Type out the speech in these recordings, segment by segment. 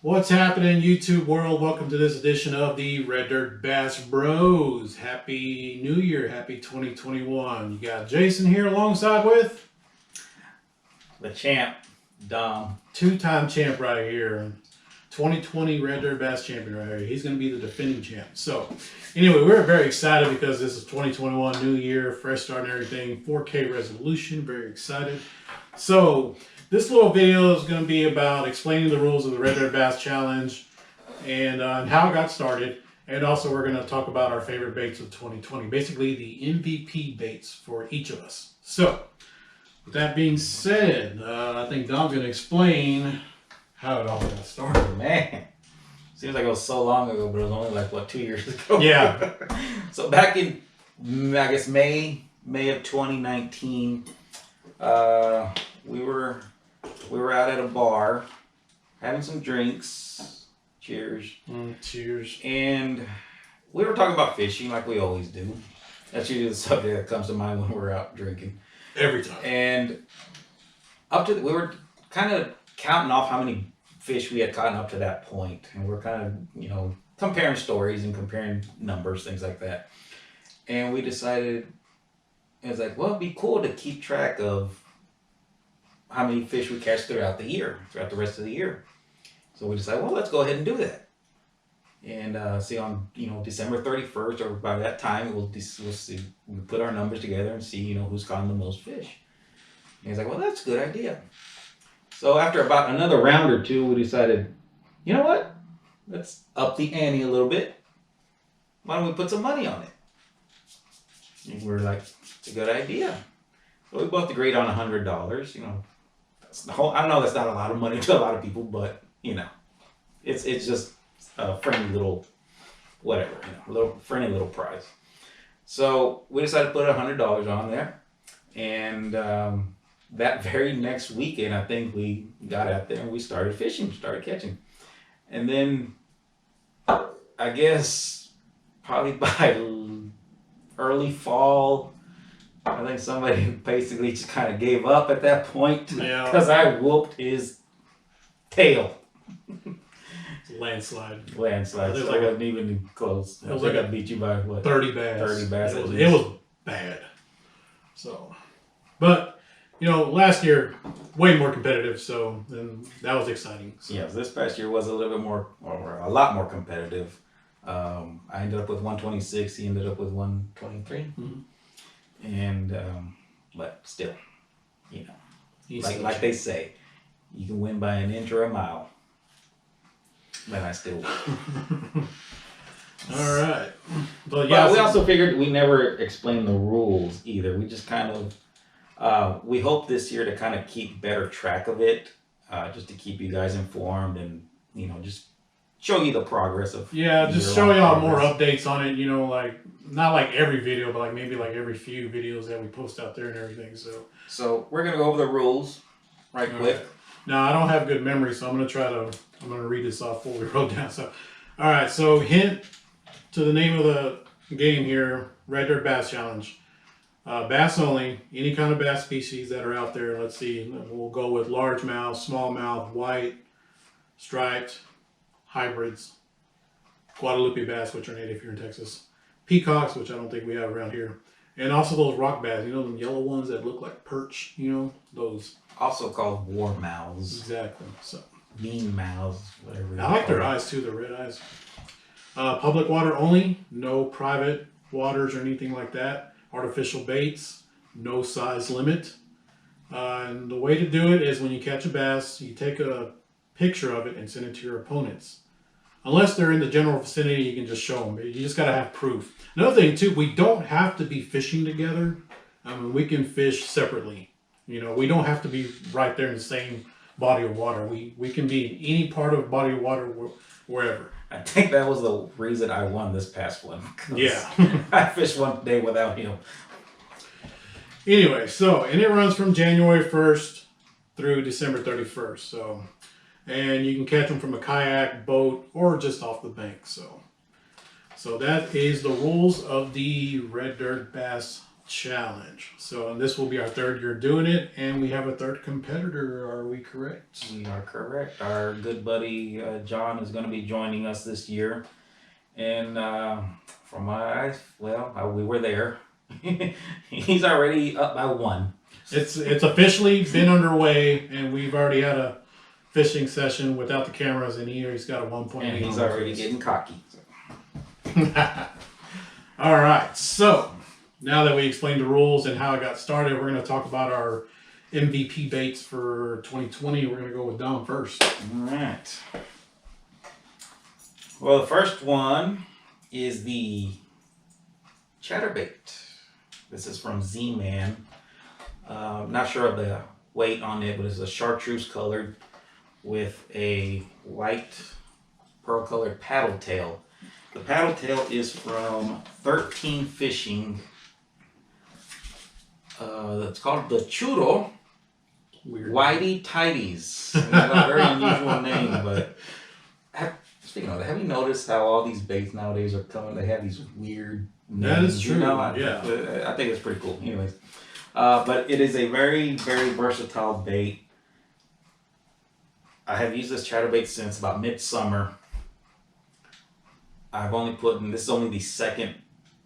What's happening, YouTube world? Welcome to this edition of the Red Dirt Bass Bros. Happy New Year, happy 2021. You got Jason here alongside with The champ, Dom. two-time champ right here, 2020 Red Dirt Bass champion right here. He's going to be the defending champ. So, anyway, we're very excited because this is 2021, new year, fresh start and everything, 4K resolution. Very excited. So, this little video is going to be about explaining the rules of the Red Dirt Bass Challenge and how it got started. And also, we're going to talk about our favorite baits of 2020, basically the MVP baits for each of us. So, with that being said, I think Dom's going to explain how it all got started. Man, seems like it was so long ago, but it was only like, what, 2 years ago? Yeah. So back in, I guess, May of 2019, we were out at a bar having some drinks. Cheers. Cheers. And we were talking about fishing like we always do. That's usually the subject that comes to mind when we're out drinking. Every time. And we were kind of counting off how many fish we had caught up to that point, and we're kind of comparing stories and comparing numbers, things like that. And we decided it was like, well, it'd be cool to keep track of how many fish we catch throughout the rest of the year. So we decided, well, let's go ahead and do that. And see on December 31st or by that time we'll see, we'll put our numbers together and see who's caught the most fish. And he's like, well, that's a good idea. So after about another round or two, we decided, you know what? Let's up the ante a little bit. Why don't we put some money on it? And we're like, it's a good idea. So we both agreed on $100. That's the whole. I know that's not a lot of money to a lot of people, but it's just a friendly little whatever, friendly little prize. So we decided to put $100 on there, and that very next weekend, I think we got out there and we started fishing, started catching. And then I guess probably by early fall, I think somebody basically just kind of gave up at that point. Yeah. Because I whooped his tail. Landslide. Landslide. So it wasn't even close. It was like I beat you by what? 30 bass. 30 bass. It was bad. So, but last year way more competitive. So then that was exciting. So. Yes, this past year was a little bit more, or a lot more competitive. I ended up with 126. He ended up with 123. Mm-hmm. And but still, like they say, you can win by an inch or a mile. But I still win. All right. But we also figured we never explained the rules either. We just kind of, we hope this year to kind of keep better track of it, just to keep you guys informed and, just show you the progress of. Yeah, just show y'all more updates on it, like, not like every video, but like maybe like every few videos that we post out there and everything. So we're going to go over the rules right quick. Now, I don't have good memory, so I'm going to read this off what we wrote down. So, all right, so hint to the name of the game here, Red Dirt Bass Challenge. Bass only, any kind of bass species that are out there. Let's see, we'll go with largemouth, smallmouth, white, striped, hybrids, Guadalupe bass, which are native here in Texas, peacocks, which I don't think we have around here, and also those rock bass, them yellow ones that look like perch, those. Also called war mouths. Exactly. So mean mouths, whatever. I like their eyes too, the red eyes. Public water only, no private waters or anything like that. Artificial baits, no size limit. And the way to do it is when you catch a bass, you take a picture of it and send it to your opponents. Unless they're in the general vicinity, you can just show them. You just got to have proof. Another thing too, we don't have to be fishing together. We can fish separately. We don't have to be right there in the same body of water. We can be in any part of a body of water wherever. I think that was the reason I won this past one. Yeah. I fished one day without him. Anyway, and it runs from January 1st through December 31st. And you can catch them from a kayak, boat, or just off the bank. So that is the rules of the Red Dirt Bass challenge. So and this will be our third year doing it, and we have a third competitor. Are we correct? We are correct. Our good buddy John is going to be joining us this year. And from my eyes, well, we were there. He's already up by one. It's officially been underway, and we've already had a fishing session without the cameras, and he's got a 1.8. And he's already getting cocky. All right, so now that we explained the rules and how it got started, we're going to talk about our MVP baits for 2020. We're going to go with Dom first. All right. Well, the first one is the chatterbait. This is from Z-Man. Not sure of the weight on it, but it's a chartreuse colored with a white pearl colored paddle tail. The paddle tail is from 13 Fishing. It's called the Churro Weird. Whitey Tidies. It's a very unusual name, but speaking of that, have you noticed how all these baits nowadays are coming? They have these weird names. That is true. Yeah. I think it's pretty cool. Anyways, but it is a very, very versatile bait. I have used this chatterbait since about midsummer. I've only put in, this is only the second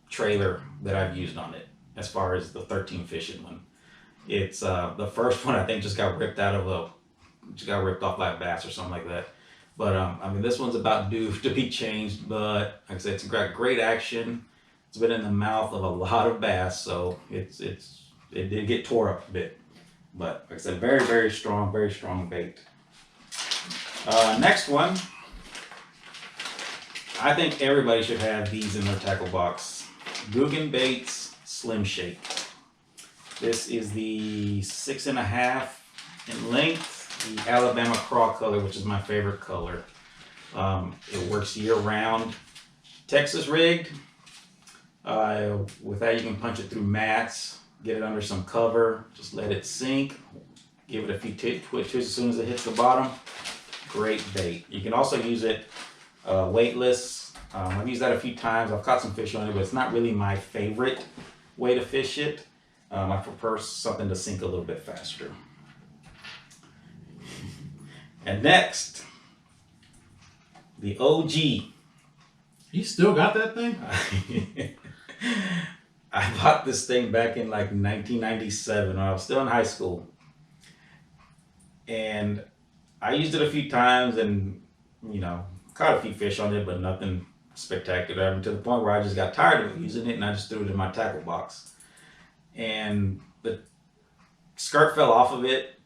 trailer that I've used on it as far as the 13 Fishing one. It's the first one I think just got ripped off by a bass or something like that. But I mean, this one's about due to be changed, but like I said, it's got great action. It's been in the mouth of a lot of bass, so it did get tore up a bit. But like I said, very, very strong bait. Next one, I think everybody should have these in their tackle box. Googan Baits Slim Shake. This is the 6.5 in length, the Alabama Craw color, which is my favorite color. It works year round. Texas rigged. With that, you can punch it through mats, get it under some cover, just let it sink, give it a few twitches as soon as it hits the bottom. Great bait. You can also use it weightless. I've used that a few times. I've caught some fish on it, but it's not really my favorite way to fish it. I prefer something to sink a little bit faster. And next, the OG. You still got that thing? I bought this thing back in like 1997 when I was still in high school. And I used it a few times and, caught a few fish on it, but nothing spectacular. I mean, to the point where I just got tired of using it and I just threw it in my tackle box. And the skirt fell off of it.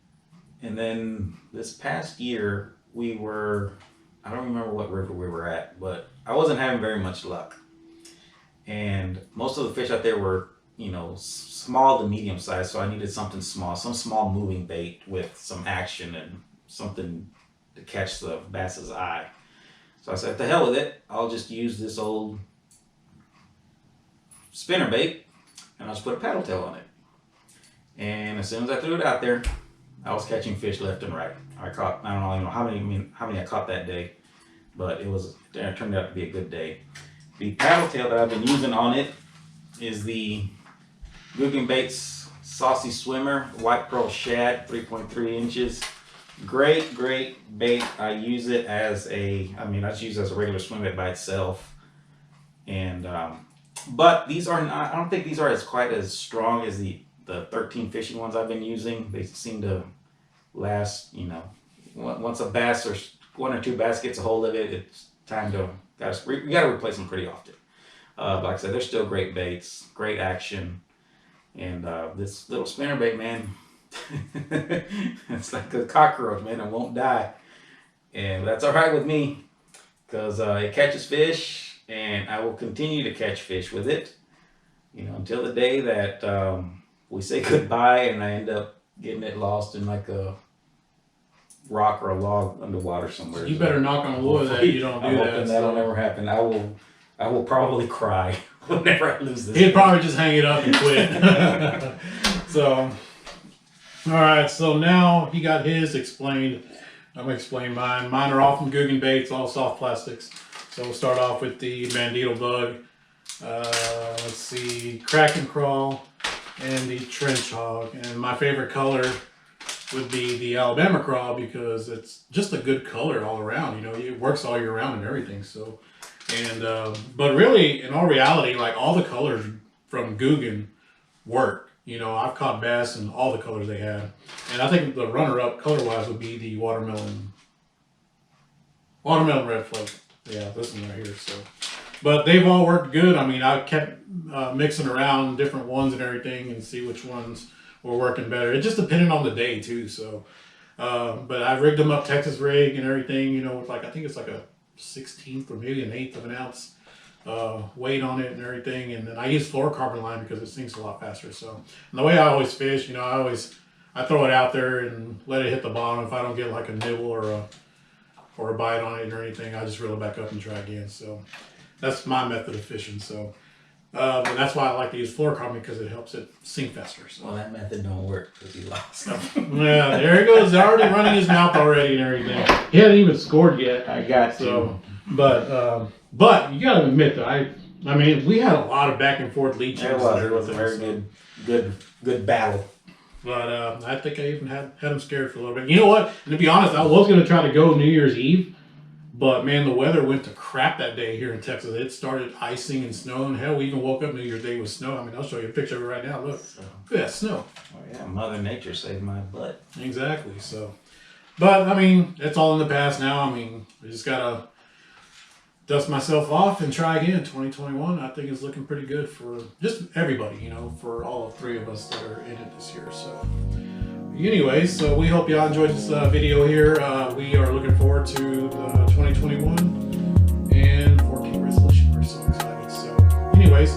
And then this past year, I don't remember what river we were at, but I wasn't having very much luck. And most of the fish out there were, small to medium size, so I needed something small, some small moving bait with some action and something to catch the bass's eye. So I said, to hell with it, I'll just use this old spinner bait and I'll just put a paddle tail on it. And as soon as I threw it out there, I was catching fish left and right. I don't know how many I caught that day, but it turned out to be a good day. The paddle tail that I've been using on it is the Googan Baits Saucy Swimmer White Pearl Shad, 3.3 inches. Great bait. I use it as I just use it as a regular swim bait by itself. And but these are not, I don't think these are quite as strong as the 13 Fishing ones I've been using. They seem to last, once a bass or one or two bass gets a hold of it, it's time to, we gotta replace them pretty often. But like I said, they're still great baits, great action. And this little spinner bait, man, it's like a cockroach, man, it won't die. And that's all right with me, because it catches fish, and I will continue to catch fish with it, until the day that we say goodbye and I end up getting it lost in like a rock or a log underwater somewhere. You better knock on wood that you don't do that. That'll never happen. I will probably cry whenever I lose this. He'd probably just hang it up and quit. So, all right. So now he got his explained. I'm gonna explain mine. Mine are all from Googan Baits, all soft plastics. So we'll start off with the Bandito Bug. Let's see, Crack and Crawl. and the trench hog. And my favorite color would be the Alabama craw because it's just a good color all around. You know, it works all year round and everything. So, and but really, in all reality, like all the colors from Guggen work. You know, I've caught bass in all the colors they had, and I think the runner-up color-wise would be the watermelon red flake. Yeah, this one right here. So, but they've all worked good. I mean, I kept mixing around different ones and everything, and see which ones were working better. It just depended on the day too. So, but I rigged them up Texas rig and everything. You know, with like I think it's like a 1/16 or maybe an 1/8 of an ounce weight on it and everything. And then I use fluorocarbon line because it sinks a lot faster. So, and the way I always fish, you know, I throw it out there and let it hit the bottom. If I don't get like a nibble or a bite on it or anything, I just reel it back up and try again. So that's my method of fishing. So, but that's why I like to use fluorocarbon because it helps it sink faster. So. Well, that method don't work because he lost. Yeah, there he goes. He's already running his mouth already and everything. He hadn't even scored yet. I got So, but you got to admit that I mean, we had a lot of back and forth lead changes. It was a very good battle. But I think I even had him scared for a little bit. You know what? And to be honest, I was going to try to go New Year's Eve, but man, the weather went to crap that day here in Texas. It started icing and snowing. Hell, we even woke up New Year's Day with snow. I mean, I'll show you a picture of it right now. Look, look at that snow. Oh yeah, Mother Nature saved my butt. Exactly. So, but I mean, it's all in the past now. I mean, we just gotta dust myself off and try again. 2021, I think is looking pretty good for just everybody. You know, for all three of us that are in it this year. So, anyways, so we hope y'all enjoyed this video here. We are looking forward to 2021 and 4K resolution. We're so excited. So, anyways,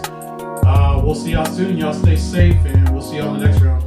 we'll see y'all soon. Y'all stay safe, and we'll see y'all in the next round.